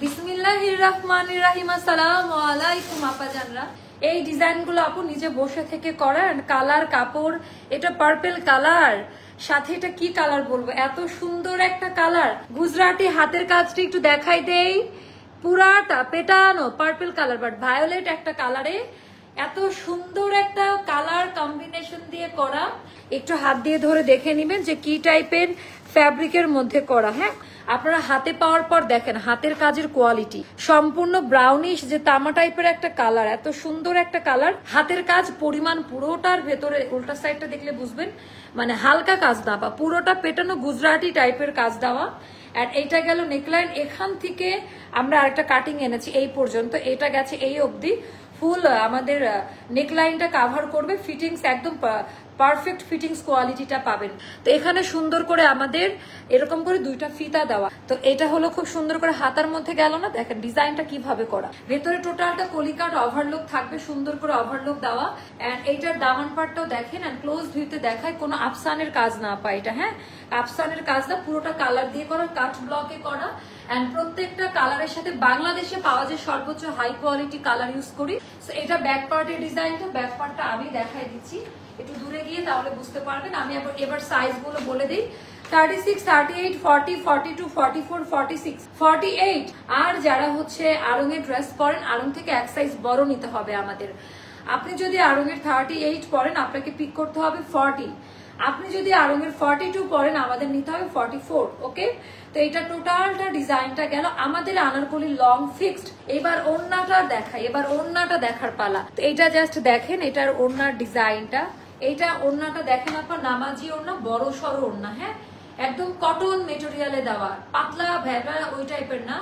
বিসমিল্লাহির রহমানির রহিম। আসসালামু আলাইকুম আপাজানরা। এই ডিজাইনগুলো আপু নিজে বসে থেকে করেন। কালার কাপড়, এটা পার্পল কালার, সাথে এটা কি কালার বলবো, এত সুন্দর একটা কালার। গুজরাটি হাতের কাজটা একটু দেখাই দেই, পুরাটা পেটানো পার্পল কালার, বাট ভায়োলেট একটা কালারে এত সুন্দর একটা কালার কম্বিনেশন দিয়ে করা। একটু হাত দিয়ে ধরে দেখে নিবেন যে কি টাইপের ফ্যাব্রিকের মধ্যে করা। হ্যাঁ, আপনারা হাতে পাওয়ার পর দেখেন হাতের কাজের কোয়ালিটি, সম্পূর্ণ ব্রাউনিশ যে তামা টাইপের একটা কালার, এত সুন্দর একটা কালার। হাতের কাজ পরিমাণ পুরোটার ভেতরে, উল্টা সাইডটা দেখলে বুঝবেন, মানে হালকা কাজ দেওয়া, পুরোটা পেটানো গুজরাটি টাইপের কাজ দেওয়া। আর এইটা গেল নেকলাইন, এখান থেকে আমরা আরেকটা কাটিং এনেছি এই পর্যন্ত, এটা গেছে এই অবধি। ফুল আমাদের নেকলাইনটা কাভার করবে, ফিটিংস একদম পারফেক্ট ফিটিংস কোয়ালিটিটা পাবেন। তো এখানে সুন্দর করে আমাদের এরকম করে দুইটা ফিতা দেওয়া। তো এটা হলো খুব সুন্দর করে হাতার মধ্যে গেল না, দেখেন ডিজাইনটা কিভাবে করা। ভেতরে টোটালটা কলিকাট ওভারলুক থাকবে, সুন্দর করে ওভারলুক দেওয়া। এন্ড এইটার দামান পার্টটাও দেখেন, এন্ড ক্লোজ ভিউতে দেখায় কোনো আফসানের কাজ না পায় এটা। হ্যাঁ, আফসানের কাজটা পুরোটা কালার দিয়ে করা, কাট ব্লকে করা। এন্ড প্রত্যেকটা কালারের সাথে বাংলাদেশে পাওয়া যায় সর্বোচ্চ হাই কোয়ালিটি কালার ইউজ করি। তো এটা ব্যাক পার্টের ডিজাইনটা, ব্যাক পার্টটা আমি দেখাই দিচ্ছি একটু দূরে গিয়ে, তাহলে বুঝতে পারবেন। আমি এবার সাইজ গুলো বলে দিই, 36, 38, 40, 42, 44, 46, 48। আর যারা হচ্ছে আড়ং-এর ড্রেস পরেন, আড়ং থেকে এক সাইজ বড় নিতে হবে আমাদের। আপনি যদি আড়ং-এর 38 পরেন, আপনাকে পিক করতে হবে 40। আপনি যদি আড়ং-এর 42 পরেন, আমাদের নিতে হবে 44। ওকে, তো এটা টোটালটা ডিজাইনটা গেল আমাদের আনারকলি লং ফিক্সড। এবার ওড়নাটা দেখাই, এবার ওড়নাটা দেখার পালা। তো এটা জাস্ট দেখেন, এটার ওড়নার ডিজাইনটা, এইটা ওড়নাটা দেখেন আপনার, নামাজি ওড়না, বড় সড়ো ওড়না। হ্যাঁ, একদম কটন মেটেরিয়ালে দেওয়া, পাতলা ভেড়া ওই টাইপের না।